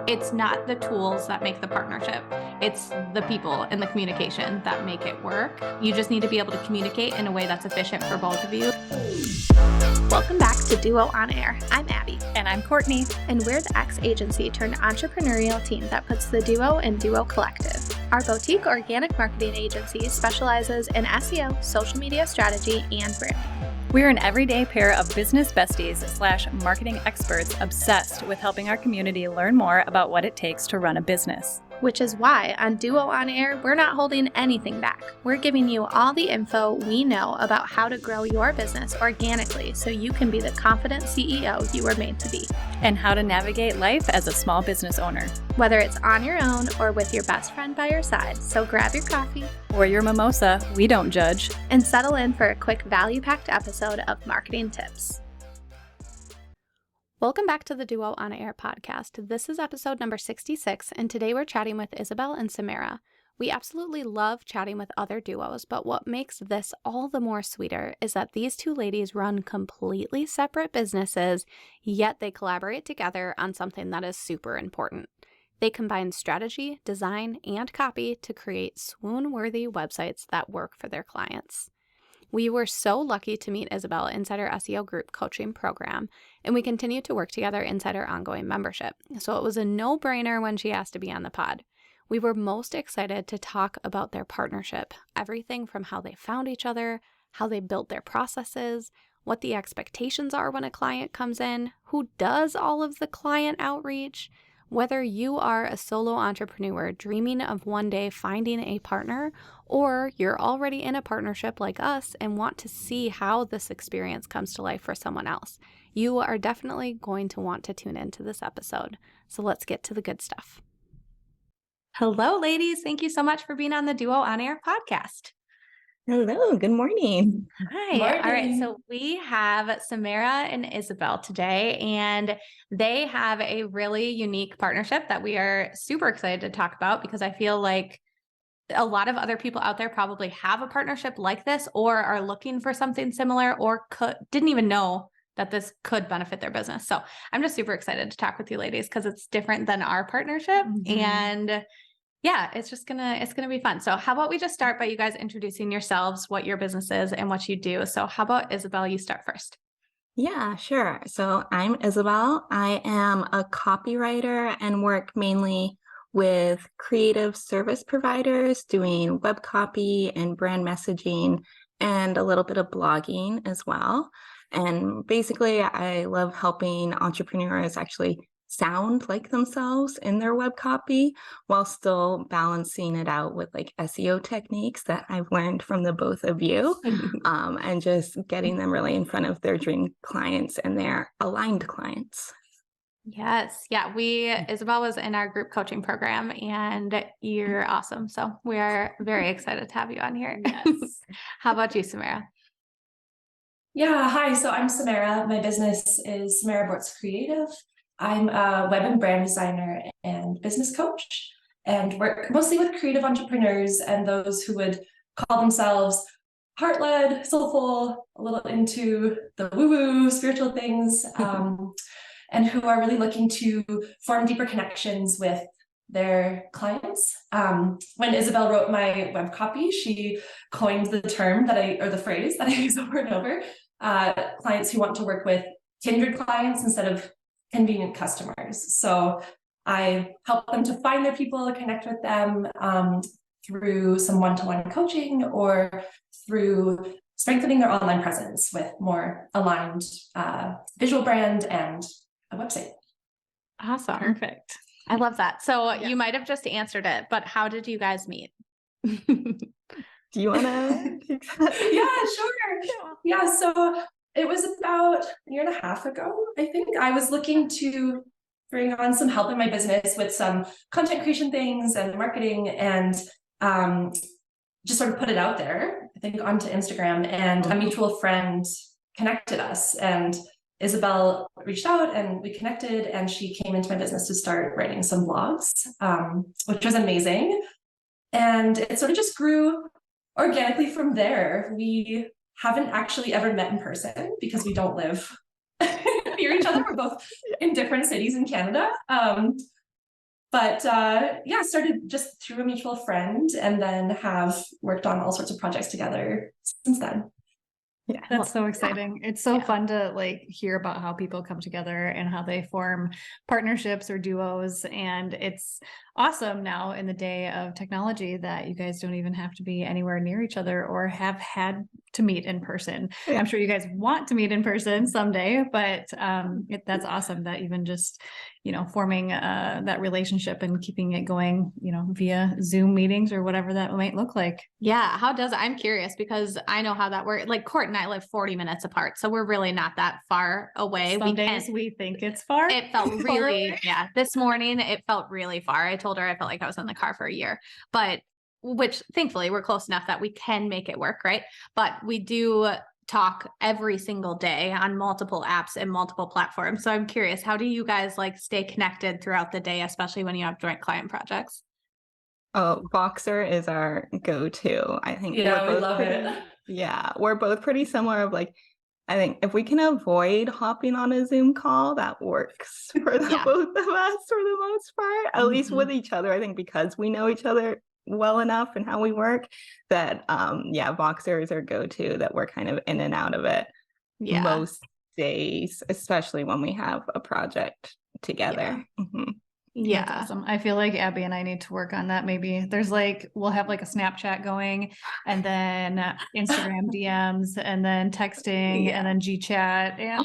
It's not the tools that make the partnership. It's the people and the communication that make it work. You just need to be able to communicate in a way that's efficient for both of you. Welcome back to Duo On Air. I'm Abby. And I'm Courtney. And we're the ex-agency turned entrepreneurial team that puts the Duo in Duo Collective. Our boutique organic marketing agency specializes in SEO, social media strategy, and branding. We're an everyday pair of business besties / marketing experts obsessed with helping our community learn more about what it takes to run a business. Which is why on Duo On Air, we're not holding anything back. We're giving you all the info we know about how to grow your business organically so you can be the confident CEO you were made to be. And how to navigate life as a small business owner. Whether it's on your own or with your best friend by your side, so grab your coffee or your mimosa, we don't judge, and settle in for a quick value-packed episode of Marketing Tips. Welcome back to the Duo On Air podcast. This is episode number 66, and today we're chatting with Isabel and Samara. We absolutely love chatting with other duos, but what makes this all the more sweeter is that these two ladies run completely separate businesses, yet they collaborate together on something that is super important. They combine strategy, design, and copy to create swoon-worthy websites that work for their clients. We were so lucky to meet Isabel inside our SEO group coaching program, and we continue to work together inside our ongoing membership. So it was a no-brainer when she asked to be on the pod. We were most excited to talk about their partnership, everything from how they found each other, how they built their processes, what the expectations are when a client comes in, who does all of the client outreach. Whether you are a solo entrepreneur dreaming of one day finding a partner, or you're already in a partnership like us and want to see how this experience comes to life for someone else, you are definitely going to want to tune into this episode. So let's get to the good stuff. Hello, ladies. Thank you so much for being on the Duo On Air podcast. Hello, good morning. Hi. Morning. All right. So we have Samara and Isabel today, and they have a really unique partnership that we are super excited to talk about because I feel like a lot of other people out there probably have a partnership like this or are looking for something similar or didn't even know that this could benefit their business. So I'm just super excited to talk with you ladies because it's different than our partnership. Mm-hmm. And yeah, it's gonna be fun. So how about we just start by you guys introducing yourselves, what your business is and what you do. So how about Isabel, you start first. Yeah, sure. So I'm Isabel. I am a copywriter and work mainly with creative service providers doing web copy and brand messaging and a little bit of blogging as well. And basically, I love helping entrepreneurs actually sound like themselves in their web copy while still balancing it out with like SEO techniques that I've learned from the both of you, and just getting them really in front of their dream clients and their aligned clients. Yes. Yeah. Isabel was in our group coaching program and you're awesome. So we are very excited to have you on here. Yes. How about you, Samara? Yeah. Hi. So I'm Samara. My business is Samara Bortz Creative. I'm a web and brand designer and business coach and work mostly with creative entrepreneurs and those who would call themselves heart-led, soulful, a little into the woo-woo spiritual things, and who are really looking to form deeper connections with their clients. When Isabel wrote my web copy, she coined the phrase that I use over and over, clients who want to work with kindred clients instead of convenient customers. So I help them to find their people, connect with them through some one-to-one coaching or through strengthening their online presence with more aligned visual brand and a website. Awesome. Perfect. I love that. So Yeah. You might have just answered it, but how did you guys meet? Do you want to? Yeah, sure. Yeah, so it was about a year and a half ago, I think. I was looking to bring on some help in my business with some content creation things and marketing and just sort of put it out there, I think, onto Instagram. And a mutual friend connected us. And Isabel reached out and we connected, and she came into my business to start writing some blogs, which was amazing. And it sort of just grew organically from there. We haven't actually ever met in person because we don't live near each other. We're both in different cities in Canada. But yeah, started just through a mutual friend, and then have worked on all sorts of projects together since then. Yeah. That's so exciting. It's so Yeah. fun to like hear about how people come together and how they form partnerships or duos. And it's awesome now in the day of technology that you guys don't even have to be anywhere near each other or have had to meet in person. Yeah. I'm sure you guys want to meet in person someday, but that's awesome that even just, forming that relationship and keeping it going, via Zoom meetings or whatever that might look like. Yeah. How does I'm curious because I know how that works. Like Court and I live 40 minutes apart. So we're really not that far away. Some days we think it's far. It felt really, yeah. This morning it felt really far. I told her I felt like I was in the car for a year, but which thankfully we're close enough that we can make it work. Right. But we do talk every single day on multiple apps and multiple platforms. So I'm curious, how do you guys like stay connected throughout the day, especially when you have joint client projects? Oh, Voxer is our go-to. I think Yeah, we love pretty, it. Yeah, we're both pretty similar of like, I think if we can avoid hopping on a Zoom call, that works for the Yeah. both of us for the most part, at least with each other. I think because we know each other well enough and how we work that, Voxer is our go-to, that we're kind of in and out of it Yeah. most days, especially when we have a project together. Mhm. Yeah. That's awesome. I feel like Abby and I need to work on that. Maybe there's we'll have like a Snapchat going and then Instagram DMs and then texting and then G-chat. And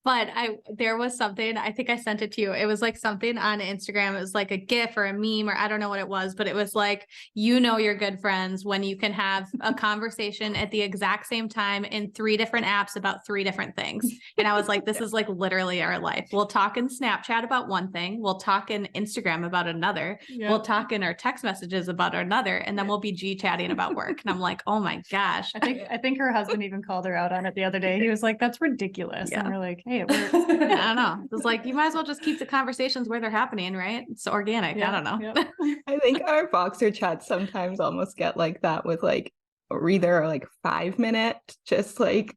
But there was something, I think I sent it to you. It was like something on Instagram. It was like a GIF or a meme, or I don't know what it was, but it was like, you're good friends when you can have a conversation at the exact same time in 3 different apps about 3 different things. And I was like, this is like literally our life. We'll talk in Snapchat about one thing. We'll talk in Instagram about another. yeah. We'll talk in our text messages about another. And then we'll be G-chatting about work. And I'm like, oh my gosh. I think her husband even called her out on it the other day. He was like, that's ridiculous. Yeah. And we're like, hey, it works. Yeah, I don't know. It's like, you might as well just keep the conversations where they're happening, right? It's organic. Yeah, I don't know. yep. I think our Voxer chats sometimes almost get like that with like either like 5-minute just like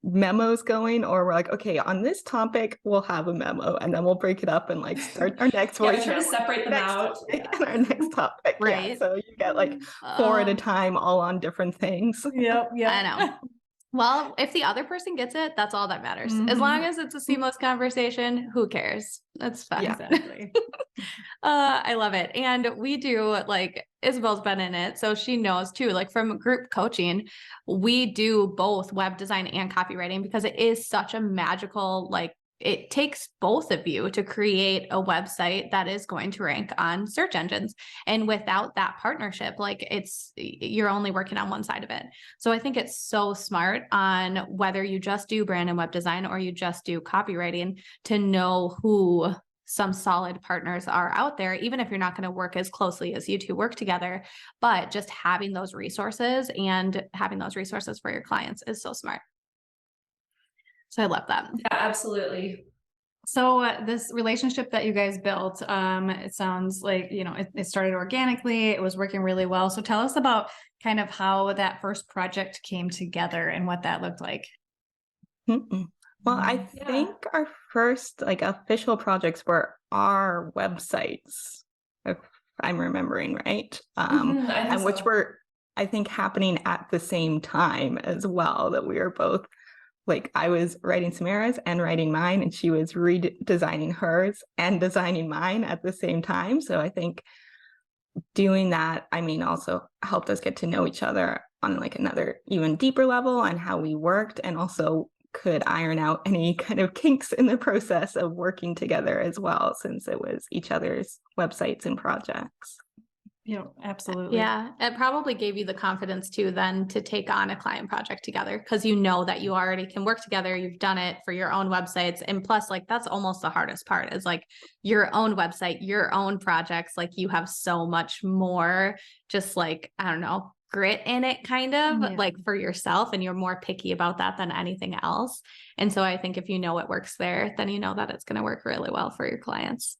memos going, or we're like, okay, on this topic we'll have a memo and then we'll break it up and like start our next Yeah, we voice try to note separate them out. and our next topic. Right. Yeah, so you get like 4 at a time, all on different things. Yep. I know. Well, if the other person gets it, that's all that matters. As long as it's a seamless conversation, who cares? That's fine. Yeah. Exactly. I love it. And we do, like, Isabel's been in it, so she knows too, like from group coaching, we do both web design and copywriting because it is such a magical, like, it takes both of you to create a website that is going to rank on search engines. And without that partnership, like you're only working on one side of it. So I think it's so smart on whether you just do brand and web design or you just do copywriting to know who some solid partners are out there, even if you're not going to work as closely as you two work together, but just having those resources and having those resources for your clients is so smart. So I love that. Yeah, absolutely. So this relationship that you guys built, it sounds like, it started organically. It was working really well. So tell us about kind of how that first project came together and what that looked like. Well, I think our first like official projects were our websites, if I'm remembering right, and which were, I think, happening at the same time as well, that we were both like, I was writing Samara's and writing mine, and she was redesigning hers and designing mine at the same time. So I think doing that, also helped us get to know each other on like another even deeper level and how we worked, and also could iron out any kind of kinks in the process of working together as well, since it was each other's websites and projects. Yeah, absolutely. Yeah. It probably gave you the confidence too, then to take on a client project together because you know that you already can work together. You've done it for your own websites. And plus, like, that's almost the hardest part is like your own website, your own projects. Like you have so much more just like, I don't know, grit in it kind of like for yourself. And you're more picky about that than anything else. And so I think if you know it works there, then you know that it's going to work really well for your clients.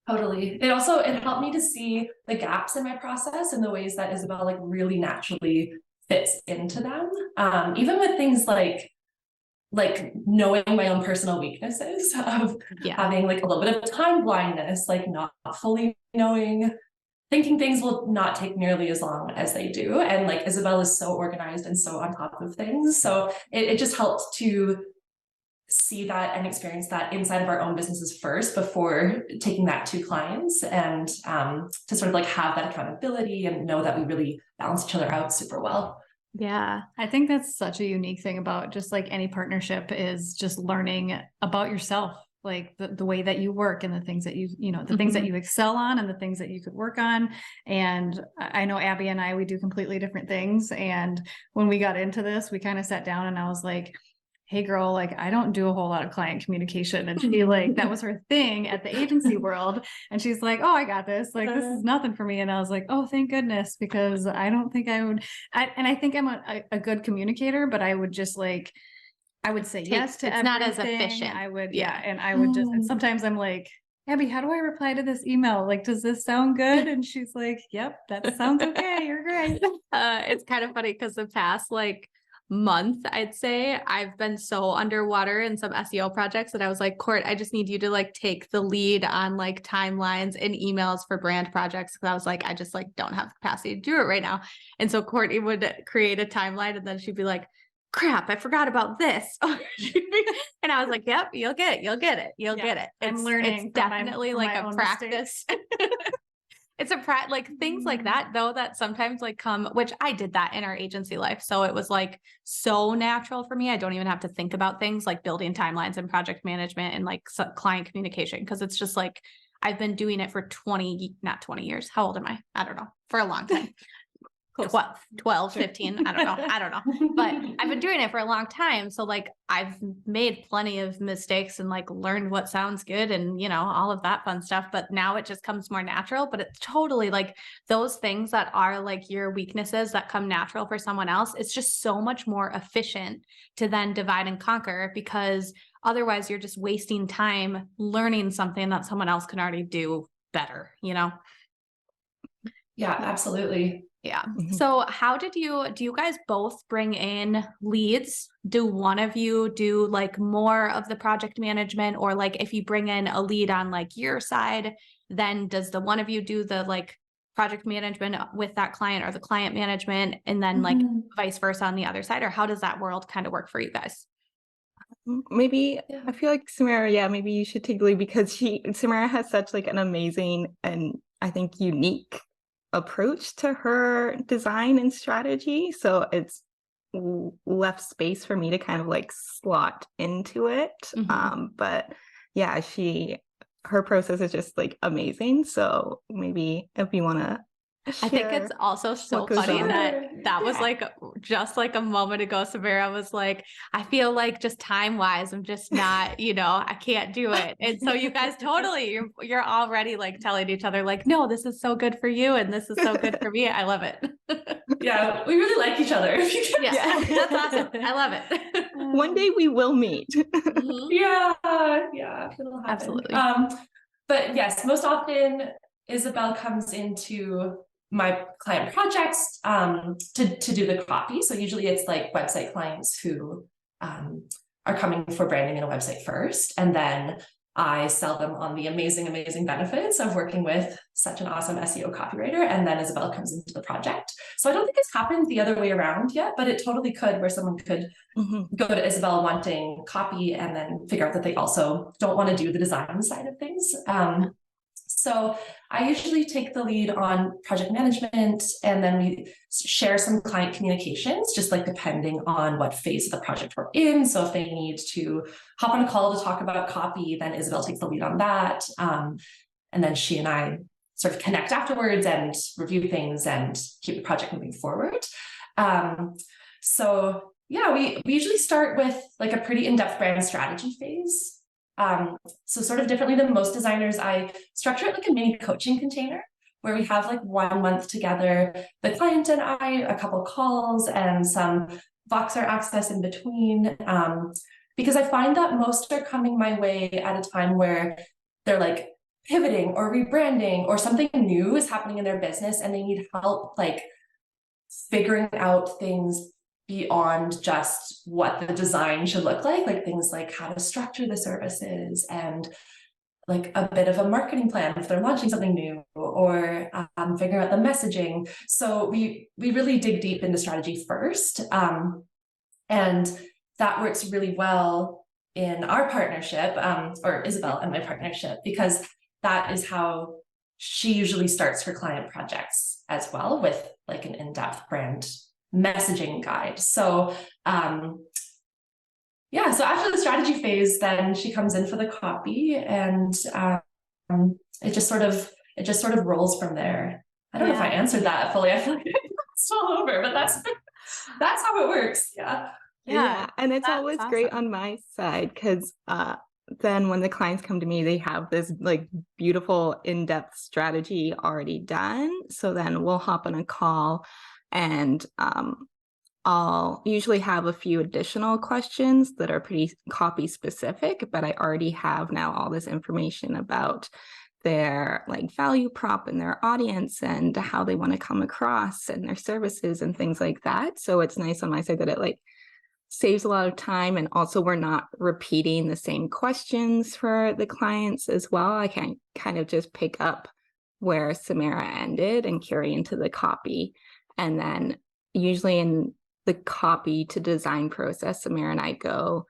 Totally. It helped me to see the gaps in my process and the ways that Isabel like really naturally fits into them. Even with things like like knowing my own personal weaknesses of having like a little bit of time blindness, like not fully knowing, thinking things will not take nearly as long as they do. And like Isabel is so organized and so on top of things. So it just helped to see that and experience that inside of our own businesses first before taking that to clients, and to sort of like have that accountability and know that we really balance each other out super well. Yeah. I think that's such a unique thing about just like any partnership is just learning about yourself, like the way that you work and the things that the things that you excel on and the things that you could work on. And I know Abby and I, we do completely different things. And when we got into this, we kind of sat down and I was like, hey girl, like I don't do a whole lot of client communication. And she like, that was her thing at the agency world. And she's like, oh, I got this. Like, this is nothing for me. And I was like, oh, thank goodness, because I don't think I would, and I think I'm a good communicator, but I would just like, I would say yes to it's everything. not as efficient. I would, and I would just, and sometimes I'm like, Abby, how do I reply to this email? Like, does this sound good? And she's like, yep, that sounds okay. You're great. It's kind of funny because the past like month, I'd say I've been so underwater in some SEO projects that I was like, Court, I just need you to like take the lead on like timelines and emails for brand projects. Cause I was like, I just like don't have capacity to do it right now. And so Courtney would create a timeline and then she'd be like, crap, I forgot about this. And I was like, yep, you'll get it. You'll get it. You'll get it. I'm learning. It's definitely like a practice. It's like things like that though, that sometimes like come, which I did that in our agency life. So it was like so natural for me. I don't even have to think about things like building timelines and project management and like client communication. Cause it's just like, I've been doing it for not 20 years. How old am I? I don't know. For a long time. 12, 15. I don't know. But I've been doing it for a long time. So like I've made plenty of mistakes and like learned what sounds good and, all of that fun stuff. But now it just comes more natural, but it's totally like those things that are like your weaknesses that come natural for someone else. It's just so much more efficient to then divide and conquer, because otherwise you're just wasting time learning something that someone else can already do better, Yeah, absolutely. Yeah. So how do you guys both bring in leads? Do one of you do like more of the project management, or like if you bring in a lead on like your side, then does the one of you do the like project management with that client or the client management, and then like vice versa on the other side? Or how does that world kind of work for you guys? Maybe I feel like Samara, maybe you should take the lead, because Samara has such like an amazing and I think unique approach to her design and strategy. So it's left space for me to kind of like slot into it. But yeah, her process is just like amazing. So maybe if you want to I think it's also so funny that was like just like a moment ago, Samara was like, I feel like just time wise, I'm just not, I can't do it. And so you guys totally, you're already like telling each other like, no, this is so good for you. And this is so good for me. I love it. Yeah, we really like each other. Yeah, that's awesome. I love it. One day we will meet. Yeah, it'll happen. Absolutely. But yes, most often Isabel comes into my client projects to do the copy. So usually it's like website clients who are coming for branding in a website first, and then I sell them on the amazing benefits of working with such an awesome SEO copywriter, and then Isabel comes into the project. So I don't think it's happened the other way around yet, but it totally could, where someone could go to Isabel wanting copy and then figure out that they also don't want to do the design side of things. So I usually take the lead on project management, and then we share some client communications, just like depending on what phase of the project we're in. So if they need to hop on a call to talk about copy, then Isabel takes the lead on that. And then she and I sort of connect afterwards and review things and keep the project moving forward. So yeah, we usually start with like a pretty in-depth brand strategy phase. So sort of differently than most designers, I structure it like a mini coaching container where we have like 1 month together, the client and I, a couple calls and some Voxer access in between. Because I find that most are coming my way at a time where they're like pivoting or rebranding, or something new is happening in their business and they need help like figuring out things beyond just what the design should look like things like how to structure the services and like a bit of a marketing plan if they're launching something new, or figuring out the messaging. So we really dig deep into strategy first. And that works really well in our partnership, or Isabel and my partnership, because that is how she usually starts her client projects as well, with like an in-depth brand messaging guide. So yeah, so after the strategy phase, then she comes in for the copy, and it just sort of rolls from there. I don't know if I answered that fully. I feel like it's all over, but that's how it works. Yeah. Yeah, and it's that's always great awesome. on my side because then when the clients come to me, they have this like beautiful in-depth strategy already done. So then we'll hop on a call, and I'll usually have a few additional questions that are pretty copy specific, but I already have now all this information about their like value prop and their audience and how they want to come across and their services and things like that. So it's nice on my side that it like saves a lot of time, and also we're not repeating the same questions for the clients as well. I can kind of just pick up where Samara ended and carry into the copy. And then usually in the copy to design process, Samara and I go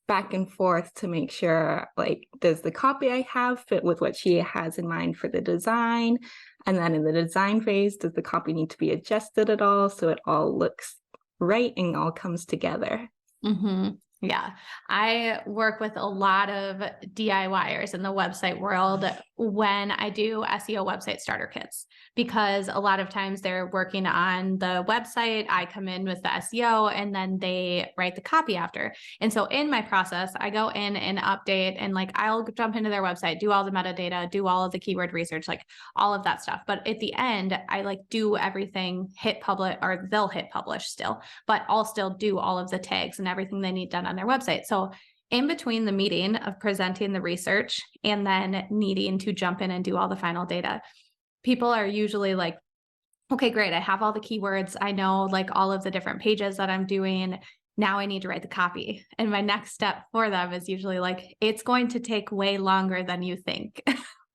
back and forth to make sure, like, does the copy I have fit with what she has in mind for the design? And then in the design phase, does the copy need to be adjusted at all so it all looks right and all comes together? Mm-hmm. Yeah. I work with a lot of DIYers in the website world when I do SEO website starter kits, because a lot of times they're working on the website. I come in with the SEO and then they write the copy after. And so in my process, I go in and update, and like, I'll jump into their website, do all the metadata, do all of the keyword research, like all of that stuff. But at the end, I like do everything, hit publish, or they'll hit publish still, but I'll still do all of the tags and everything they need done on their website. So in between the meeting of presenting the research and then needing to jump in and do all the final data, people are usually like, okay, great. I have all the keywords. I know like all of the different pages that I'm doing. Now I need to write the copy. And my next step for them is usually like, it's going to take way longer than you think.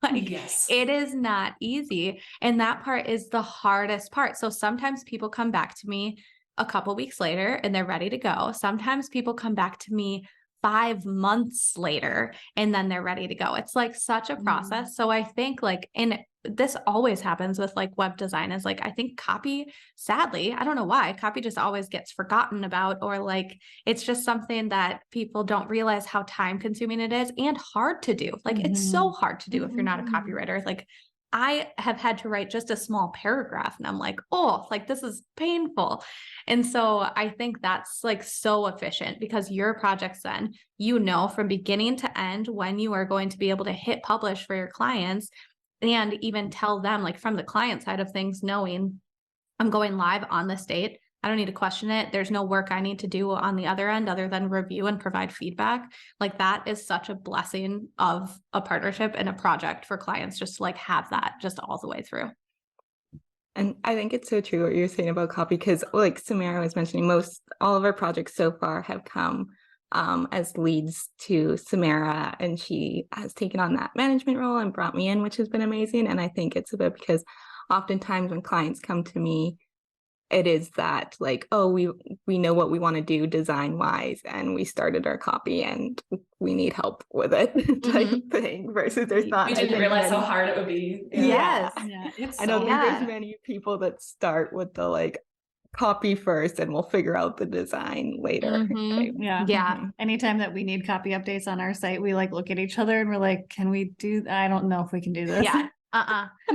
Like, Yes. it is not easy. And that part is the hardest part. So sometimes people come back to me a couple weeks later and they're ready to go. Sometimes people come back to me 5 months later and then they're ready to go. It's like such a process. So I think like, and this always happens with like web design, is like, I think copy, sadly, I don't know why, copy just always gets forgotten about, or like, it's just something that people don't realize how time consuming it is and hard to do. Like, it's so hard to do if you're not a copywriter. Like, I have had to write just a small paragraph and I'm like, oh, like this is painful. And so I think that's like so efficient, because your projects then, you know, from beginning to end when you are going to be able to hit publish for your clients, and even tell them like from the client side of things, knowing I'm going live on this date. I don't need to question it. There's no work I need to do on the other end other than review and provide feedback. Like, that is such a blessing of a partnership and a project for clients, just to like have that just all the way through. And I think it's so true what you're saying about copy, because like Samara was mentioning, all of our projects so far have come as leads to Samara, and she has taken on that management role and brought me in, which has been amazing. And I think it's about, because oftentimes when clients come to me, it is that like, oh, we know what we want to do design wise, and we started our copy and we need help with it type thing, versus there's not. We didn't realize how hard it would be. Yes. Yeah, it's I don't so think hard. there's many people that start with the like copy first and we'll figure out the design later. type. Yeah. Yeah. Anytime that we need copy updates on our site, we like look at each other and we're like, can we do, I don't know if we can do this. Yeah.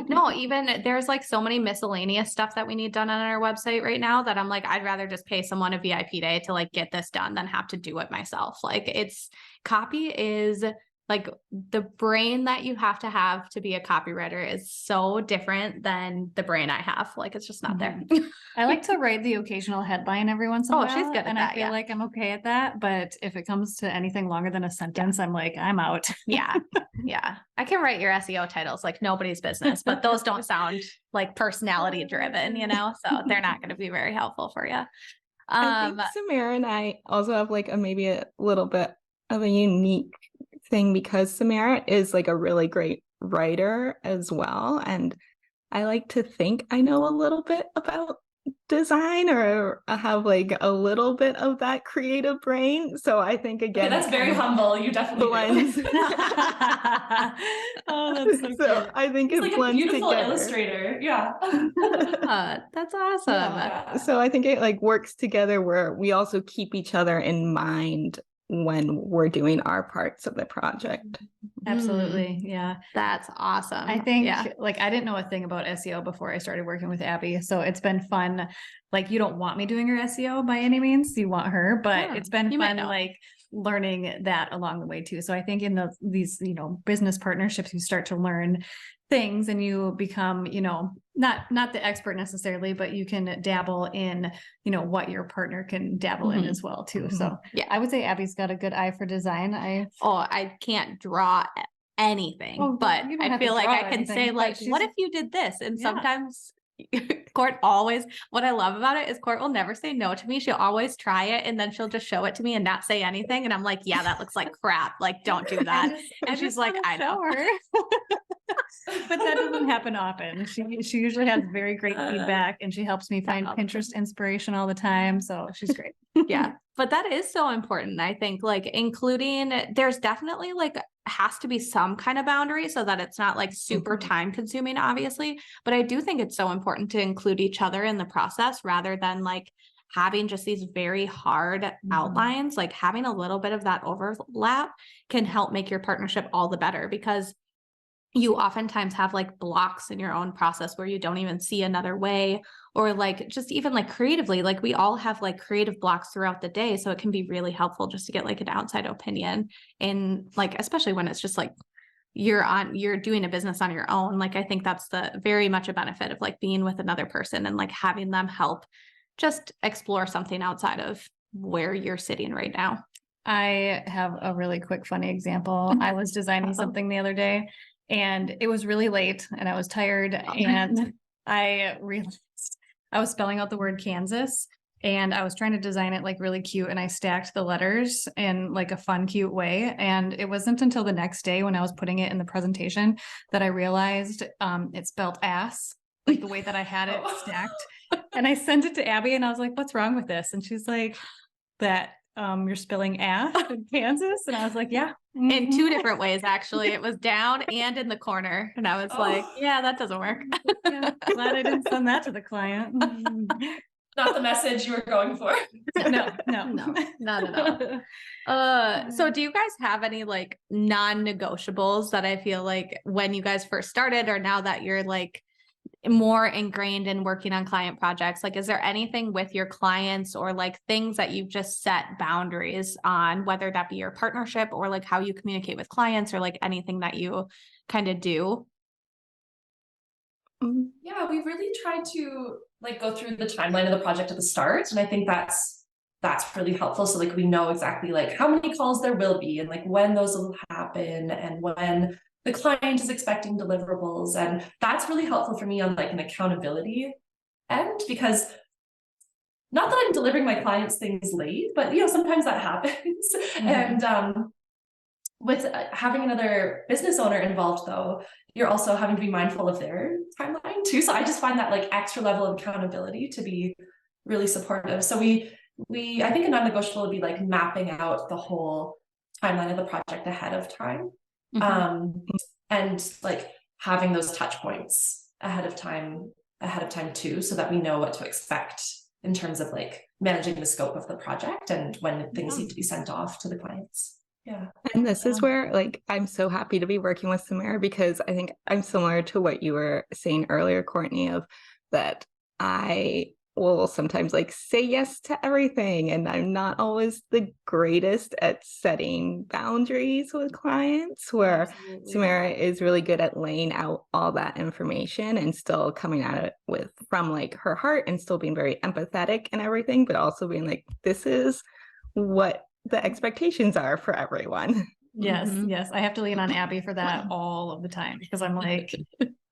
No, even there's like so many miscellaneous stuff that we need done on our website right now that I'm like, I'd rather just pay someone a VIP day to like get this done than have to do it myself. Like, copy is like the brain that you have to be a copywriter is so different than the brain I have. Like, it's just not there. I like to write the occasional headline every once in a Oh, while. she's good at and that, I feel yeah. like I'm okay at that. But if it comes to anything longer than a sentence, I'm like, I'm out. Yeah. Yeah. I can write your SEO titles like nobody's business, but those don't sound like personality driven, you know, so they're not going to be very helpful for you. I think Samara and I also have like maybe a little bit of a unique thing because Samara is like a really great writer as well. And I like to think I know a little bit about design or have like a little bit of that creative brain. So I think again, that's very humble. You definitely blends. do. Oh, that's so cute. I think It's it like a blends beautiful together. illustrator. Yeah. That's awesome. Yeah. So I think it like works together where we also keep each other in mind when we're doing our parts of the project. Absolutely. Yeah. That's awesome. I think Yeah. like I didn't know a thing about SEO before I started working with Abby. So it's been fun. Like you don't want me doing her SEO by any means. You want her, but Yeah, it's been you might fun know. like learning that along the way too. So I think in these, business partnerships, you start to learn things and you become, not the expert necessarily, but you can dabble in, what your partner can dabble in Mhm. as well too. So Yeah. I would say Abby's got a good eye for design. I can't draw anything, Oh, but you don't I have to feel like draw I can anything, say but like, she's- what if you did this? And Yeah. sometimes Court always, what I love about it is Court will never say no to me. She'll always try it and then she'll just show it to me and not say anything. And I'm like, yeah, that looks like crap. Like, don't do that. And she's like, I know. But that doesn't happen often. She usually has very great feedback and she helps me find Pinterest inspiration all the time. So she's great. Yeah. But that is so important. I think like including, there's definitely like has to be some kind of boundary so that it's not like super time consuming, obviously. But I do think it's so important to include each other in the process rather than like having just these very hard outlines. Like having a little bit of that overlap can help make your partnership all the better because you oftentimes have like blocks in your own process where you don't even see another way, or like just even like creatively, like we all have like creative blocks throughout the day. So it can be really helpful just to get like an outside opinion in like, especially when it's just like you're doing a business on your own. Like I think that's the very much a benefit of like being with another person and like having them help just explore something outside of where you're sitting right now. I have a really quick, funny example. I was designing something the other day and it was really late and I was tired and I realized I was spelling out the word Kansas and I was trying to design it like really cute and I stacked the letters in like a fun, cute way. And it wasn't until the next day when I was putting it in the presentation that I realized it spelled ass, like the way that I had it stacked. And I sent it to Abby and I was like, what's wrong with this? And she's like, that you're spelling ass in Kansas. And I was like, yeah. In two different ways, actually. It was down and in the corner. And I was like, yeah, that doesn't work. Yeah, glad I didn't send that to the client. Not the message you were going for. No, not at all. So do you guys have any like non-negotiables that I feel like when you guys first started or now that you're like more ingrained in working on client projects, like is there anything with your clients or like things that you've just set boundaries on, whether that be your partnership or like how you communicate with clients or like anything that you kind of do? Yeah, we really tried to like go through the timeline of the project at the start. And I think that's really helpful. So like we know exactly like how many calls there will be and like when those will happen and when the client is expecting deliverables. And that's really helpful for me on like an accountability end, because not that I'm delivering my clients things late, but sometimes that happens. And with having another business owner involved though, you're also having to be mindful of their timeline too. So I just find that like extra level of accountability to be really supportive. So I think a non-negotiable would be like mapping out the whole timeline of the project ahead of time. And like having those touch points ahead of time too, so that we know what to expect in terms of like managing the scope of the project and when things need to be sent off to the clients. Yeah. And this is where like I'm so happy to be working with Samara because I think I'm similar to what you were saying earlier, Courtney, of that I will sometimes like say yes to everything and I'm not always the greatest at setting boundaries with clients, where Samara is really good at laying out all that information and still coming at it from like her heart and still being very empathetic and everything, but also being like, this is what the expectations are for everyone. Yes. I have to lean on Abby for that all of the time because I'm like,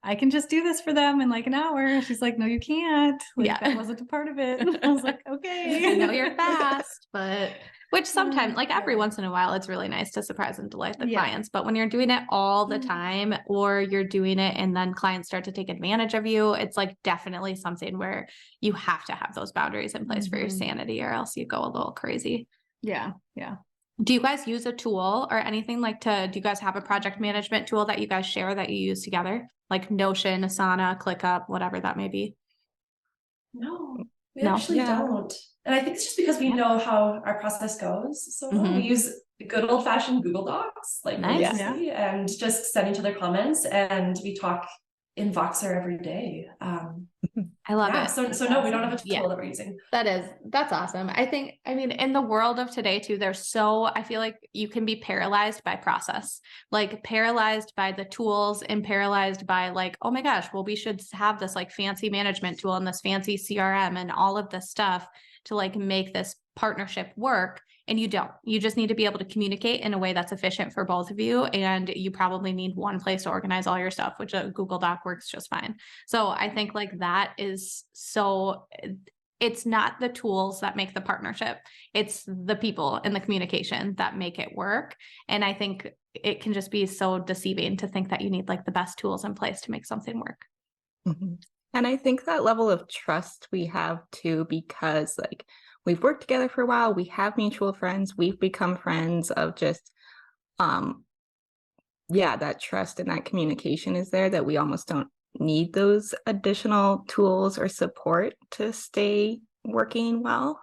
I can just do this for them in like an hour. She's like, no, you can't. Like, Yeah. that wasn't a part of it. I was like, okay. I know you're fast, but which sometimes, like every Yeah. once in a while, it's really nice to surprise and delight the Yeah. clients. But when you're doing it all the time, or you're doing it and then clients start to take advantage of you, it's like definitely something where you have to have those boundaries in place for your Mhm. sanity, or else you go a little crazy. Yeah. Yeah. Do you guys use a tool or anything do you guys have a project management tool that you guys share that you use together? Like Notion, Asana, ClickUp, whatever that may be? No, we No? actually Yeah. don't. And I think it's just because we Yeah. know how our process goes. So well. We Mhm. use good old fashioned Google Docs, like really Nice. easy, and just send each other comments, and we talk in Voxer every day. I love Yeah, it. so no, we don't have a tool Yeah. that we're using. That's awesome. I mean, in the world of today too, I feel like you can be paralyzed by process, like paralyzed by the tools and paralyzed by like, oh my gosh, well, we should have this like fancy management tool and this fancy CRM and all of this stuff to like make this partnership work. And you just need to be able to communicate in a way that's efficient for both of you. And you probably need one place to organize all your stuff, which a Google Doc works just fine. So I think like that is it's not the tools that make the partnership. It's the people and the communication that make it work. And I think it can just be so deceiving to think that you need like the best tools in place to make something work. Mhm. And I think that level of trust we have too, because like we've worked together for a while, we have mutual friends, we've become friends of just, yeah, that trust and that communication is there that we almost don't need those additional tools or support to stay working well.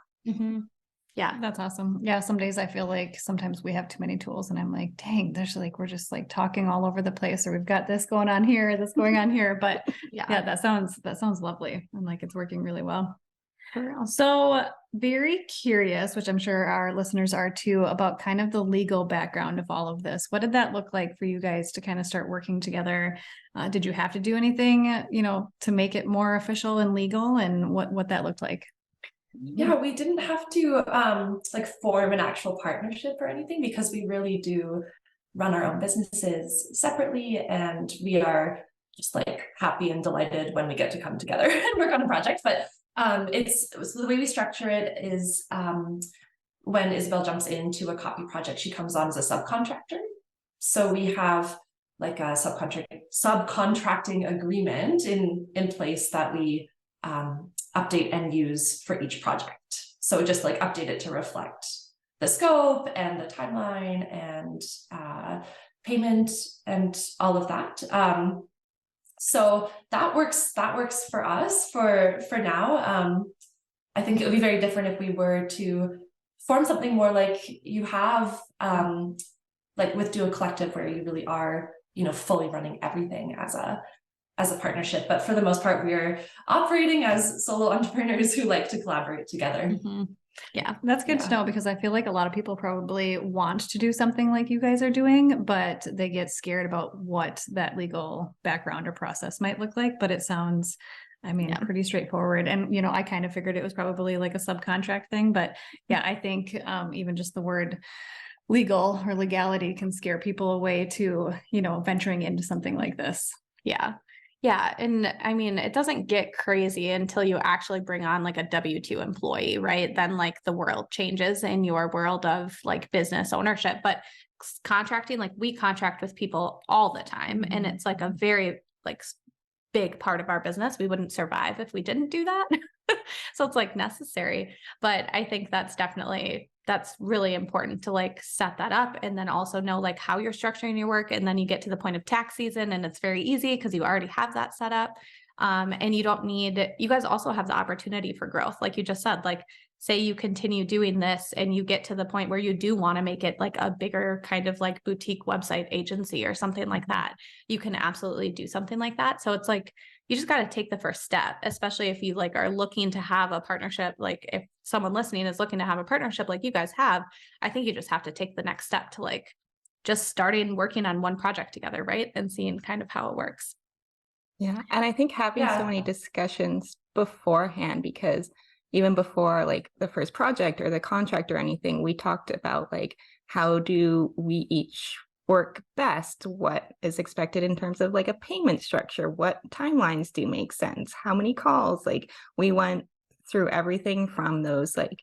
Yeah. That's awesome. Yeah. Some days I feel like sometimes we have too many tools and I'm like, dang, we're just like talking all over the place, or we've got this going on here, this going on here. But yeah, that sounds lovely. And like, it's working really well. So very curious, which I'm sure our listeners are too, about kind of the legal background of all of this. What did that look like for you guys to kind of start working together? Did you have to do anything, to make it more official and legal, and what that looked like? Yeah, we didn't have to like form an actual partnership or anything, because we really do run our own businesses separately, and we are just like happy and delighted when we get to come together and work on a project. But so the way we structure it is when Isabel jumps into a copy project, she comes on as a subcontractor. So we have like a subcontracting agreement in place that we update and use for each project. So just like update it to reflect the scope and the timeline and payment and all of that. So that works for us for now. I think it would be very different if we were to form something more like you have like with Do a Collective, where you really are, fully running everything as a partnership. But for the most part, we're operating as solo entrepreneurs who like to collaborate together. Yeah, that's good to know, because I feel like a lot of people probably want to do something like you guys are doing, but they get scared about what that legal background or process might look like. But it sounds, pretty straightforward. And, I kind of figured it was probably like a subcontract thing, but yeah, I think even just the word legal or legality can scare people away to, venturing into something like this. Yeah. Yeah. And I mean, it doesn't get crazy until you actually bring on like a W-2 employee, right? Then like the world changes in your world of like business ownership. But contracting, like we contract with people all the time. And it's like a very like big part of our business. We wouldn't survive if we didn't do that. So it's like necessary. But I think that's really important to like set that up, and then also know like how you're structuring your work. And then you get to the point of tax season and it's very easy because you already have that set up. And you guys also have the opportunity for growth. Like you just said, like say you continue doing this and you get to the point where you do want to make it like a bigger kind of like boutique website agency or something like that. You can absolutely do something like that. So it's like, you just got to take the first step, especially if you like are looking to have a partnership. Like if someone listening is looking to have a partnership like you guys have, I think you just have to take the next step to like just starting working on one project together, right? And seeing kind of how it works. Yeah. And I think having so many discussions beforehand, because even before like the first project or the contract or anything, we talked about like, how do we each work best, what is expected in terms of like a payment structure, what timelines do make sense, how many calls. Like we went through everything from those like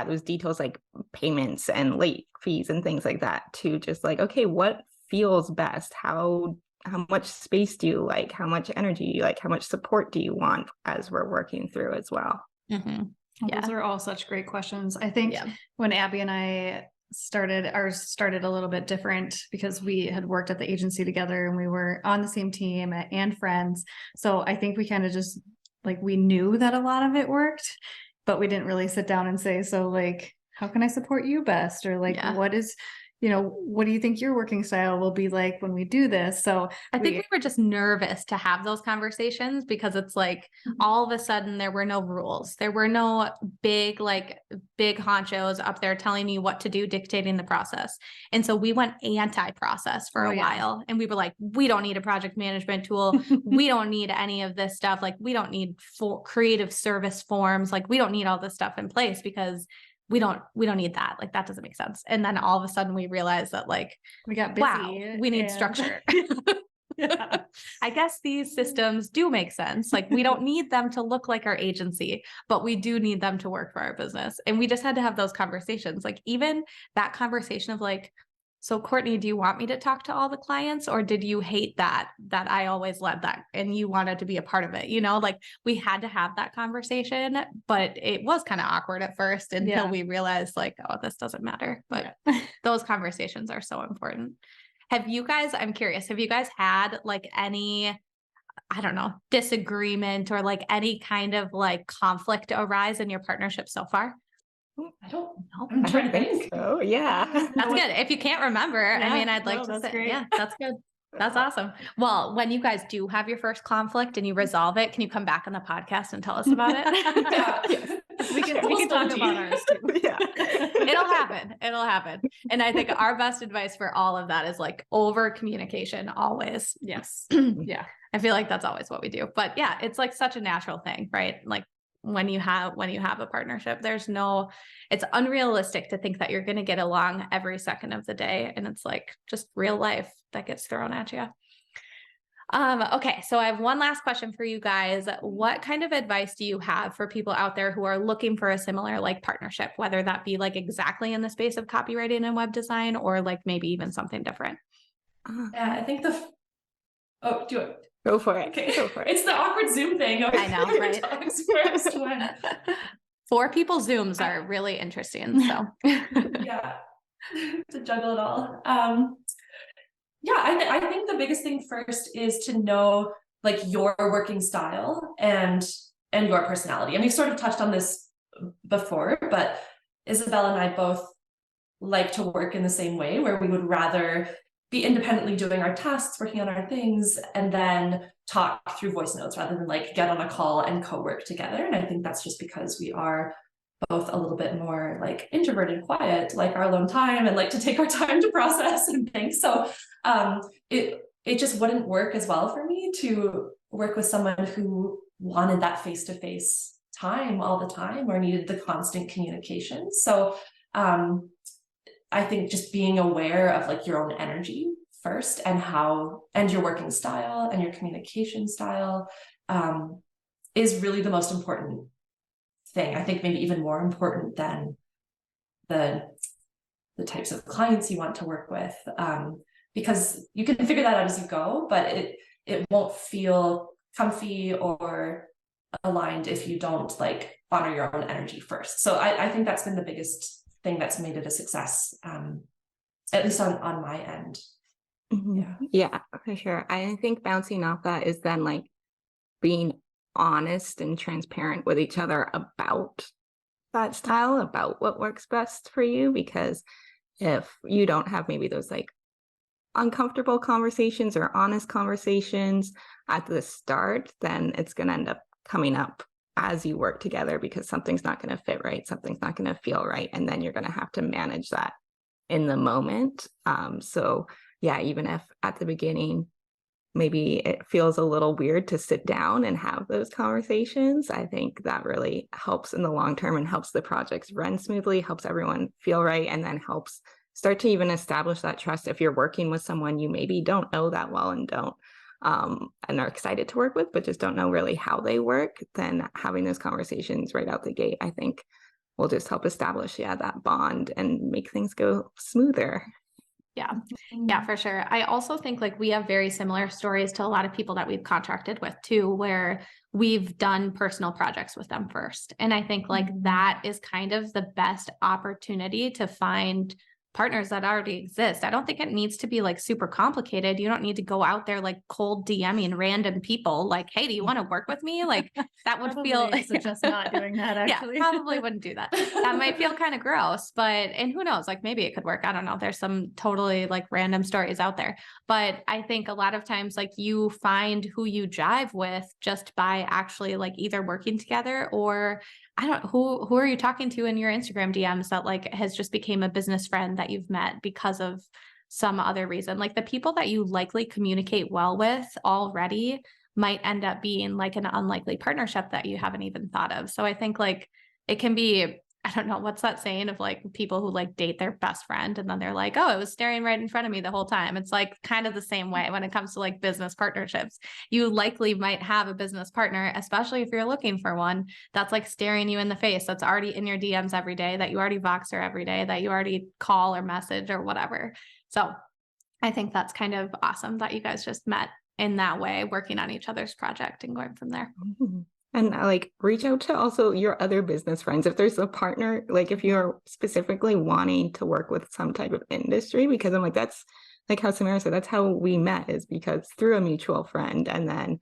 those details like payments and late fees and things like that to just like, okay, what feels best? How much space do you like? How much energy do you like? How much support do you want as we're working through as well? Mm-hmm. Well, those are all such great questions. I think when Abby and I started, ours started a little bit different because we had worked at the agency together and we were on the same team and friends. So I think we kind of just like, we knew that a lot of it worked, but we didn't really sit down and say, so like, how can I support you best? Or like, what is, what do you think your working style will be like when we do this? So I think we were just nervous to have those conversations because it's like all of a sudden there were no rules. There were no big honchos up there telling me what to do, dictating the process. And so we went anti-process for a while and we were like, we don't need a project management tool. We don't need any of this stuff. Like we don't need creative service forms. Like we don't need all this stuff in place because we don't need that. Like that doesn't make sense. And then all of a sudden we realized that like we got busy. Wow, we need structure. I guess these systems do make sense. Like we don't need them to look like our agency, but we do need them to work for our business. And we just had to have those conversations. Like even that conversation of like, so Courtney, do you want me to talk to all the clients or did you hate that I always led that and you wanted to be a part of it? Like we had to have that conversation, but it was kind of awkward at first until we realized like, oh, this doesn't matter. But those conversations are so important. I'm curious, have you guys had like any, I don't know, disagreement or like any kind of like conflict arise in your partnership so far? I don't know. I'm trying to think. So yeah. That's good. If you can't remember, I mean, I'd like to say, great. yeah, that's good. That's awesome. Well, when you guys do have your first conflict and you resolve it, can you come back on the podcast and tell us about it? We can talk about ours too. Yeah. It'll happen. And I think our best advice for all of that is like over communication always. Yes. Yeah. I feel like that's always what we do. But yeah, it's like such a natural thing, right? Like when you have a partnership, it's unrealistic to think that you're going to get along every second of the day. And it's like just real life that gets thrown at you. Okay. So I have one last question for you guys. What kind of advice do you have for people out there who are looking for a similar like partnership, whether that be like exactly in the space of copywriting and web design, or like maybe even something different? Yeah, I think do it. Go for it. Okay. Go for it. It's the awkward Zoom thing. I know, right? First one. 4 people Zooms are really interesting. So yeah, to juggle it all. I think the biggest thing first is to know like your working style and your personality. And we've sort of touched on this before, but Isabel and I both like to work in the same way, where we would rather be independently doing our tasks, working on our things, and then talk through voice notes rather than like get on a call and co-work together. And I think that's just because we are both a little bit more like introverted, quiet, like our alone time and like to take our time to process and think. So it just wouldn't work as well for me to work with someone who wanted that face-to-face time all the time or needed the constant communication. So I think just being aware of like your own energy first and your working style and your communication style is really the most important thing. I think maybe even more important than the types of clients you want to work with, because you can figure that out as you go, but it won't feel comfy or aligned if you don't like honor your own energy first. So I think that's been the biggest thing that's made it a success, at least on my end. Yeah, for sure. I think bouncing off that is then like being honest and transparent with each other about that style, about what works best for you. Because if you don't have maybe those like uncomfortable conversations or honest conversations at the start, then it's going to end up coming up as you work together because something's not going to fit right, something's not going to feel right, and then you're going to have to manage that in the moment. So yeah, even if at the beginning maybe it feels a little weird to sit down and have those conversations, I think that really helps in the long term and helps the projects run smoothly, helps everyone feel right, and then helps start to even establish that trust if you're working with someone you maybe don't know that well and and are excited to work with, but just don't know really how they work, then having those conversations right out the gate, I think will just help establish, that bond and make things go smoother. Yeah. Yeah, for sure. I also think like we have very similar stories to a lot of people that we've contracted with too, where we've done personal projects with them first. And I think like that is kind of the best opportunity to find partners that already exist. I don't think it needs to be like super complicated. You don't need to go out there like cold DMing random people like, hey, do you want to work with me? Like that would feel suggest not doing that actually. Yeah, probably wouldn't do that. That might feel kind of gross, but and who knows, like maybe it could work. I don't know. There's some totally like random stories out there. But I think a lot of times like you find who you jive with just by actually like either working together or I don't who are you talking to in your Instagram DMs that like has just became a business friend that you've met because of some other reason. Like the people that you likely communicate well with already might end up being like an unlikely partnership that you haven't even thought of. So I think like it can be, I don't know, what's that saying of like people who like date their best friend and then they're like, oh, it was staring right in front of me the whole time. It's like kind of the same way when it comes to like business partnerships. You likely might have a business partner, especially if you're looking for one that's like staring you in the face, that's already in your DMs every day, that you already Voxer every day, that you already call or message or whatever. So I think that's kind of awesome that you guys just met in that way, working on each other's project and going from there. And like reach out to also your other business friends. If there's a partner, like if you're specifically wanting to work with some type of industry, because I'm like, that's like how Samara said, that's how we met, is because through a mutual friend. And then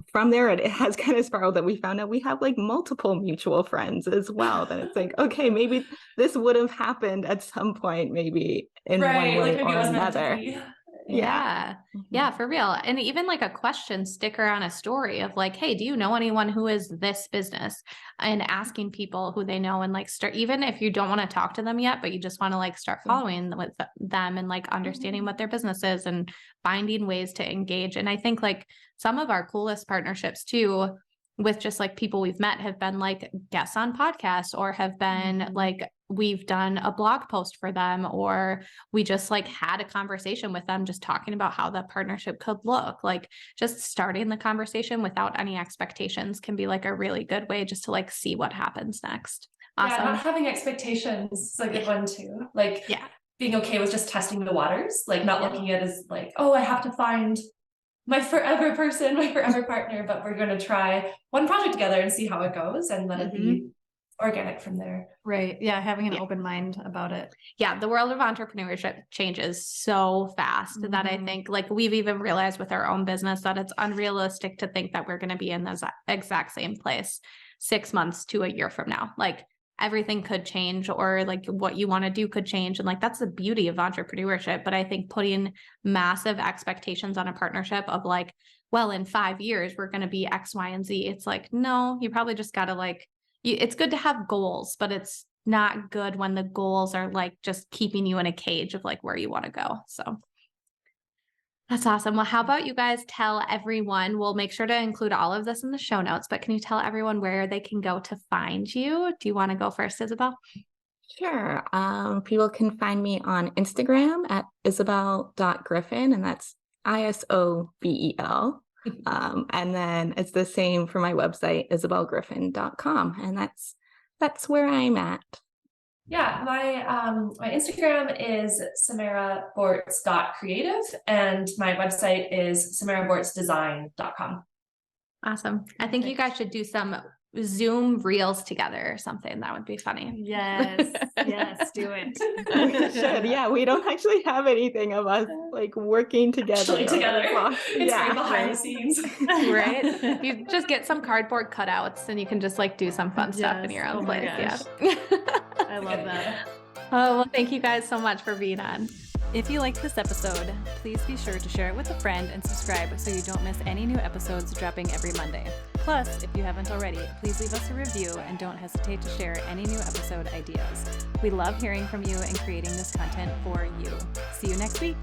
from there, it has kind of spiraled that we found out we have like multiple mutual friends as well. That it's like, okay, maybe this would have happened at some point, maybe in one way like maybe or it was meant to another. be. Yeah. Yeah, for real. And even like a question sticker on a story of like, hey, do you know anyone who is this business? And asking people who they know and like start, even if you don't want to talk to them yet, but you just want to like start following with them and like understanding what their business is and finding ways to engage. And I think like some of our coolest partnerships too, with just like people we've met have been like guests on podcasts or have been like we've done a blog post for them or we just like had a conversation with them just talking about how the partnership could look. Like just starting the conversation without any expectations can be like a really good way just to like see what happens next. Awesome. Yeah, not having expectations is a good one too. Like being okay with just testing the waters, like not looking at it as like, oh, I have to find my forever person, my forever partner, but we're going to try one project together and see how it goes and let it be organic from there. Right. Yeah. Having an open mind about it. Yeah. The world of entrepreneurship changes so fast that I think like we've even realized with our own business that it's unrealistic to think that we're going to be in the exact same place 6 months to a year from now. Like everything could change or like what you want to do could change. And like, that's the beauty of entrepreneurship. But I think putting massive expectations on a partnership of like, well, in 5 years, we're going to be X, Y, and Z. It's like, no, you probably just got to like, it's good to have goals, but it's not good when the goals are like just keeping you in a cage of like where you want to go. So that's awesome. Well, how about you guys tell everyone, we'll make sure to include all of this in the show notes, but can you tell everyone where they can go to find you? Do you want to go first, Isabel? Sure. People can find me on Instagram at isabel.griffin, and that's ISOBEL. And then it's the same for my website, isabelgriffin.com. And that's where I'm at. Yeah, my Instagram is samarabortz.creative and my website is samarabortzdesign.com. Awesome. I think you guys should do some Zoom reels together or something. That would be funny. Yes. Yes. Do it. We should. Yeah. We don't actually have anything of us like working together. It's very behind the scenes. Right. You just get some cardboard cutouts and you can just like do some fun stuff in your own place. Yeah. I love that. Oh, well, thank you guys so much for being on. If you liked this episode, please be sure to share it with a friend and subscribe so you don't miss any new episodes dropping every Monday. Plus, if you haven't already, please leave us a review and don't hesitate to share any new episode ideas. We love hearing from you and creating this content for you. See you next week.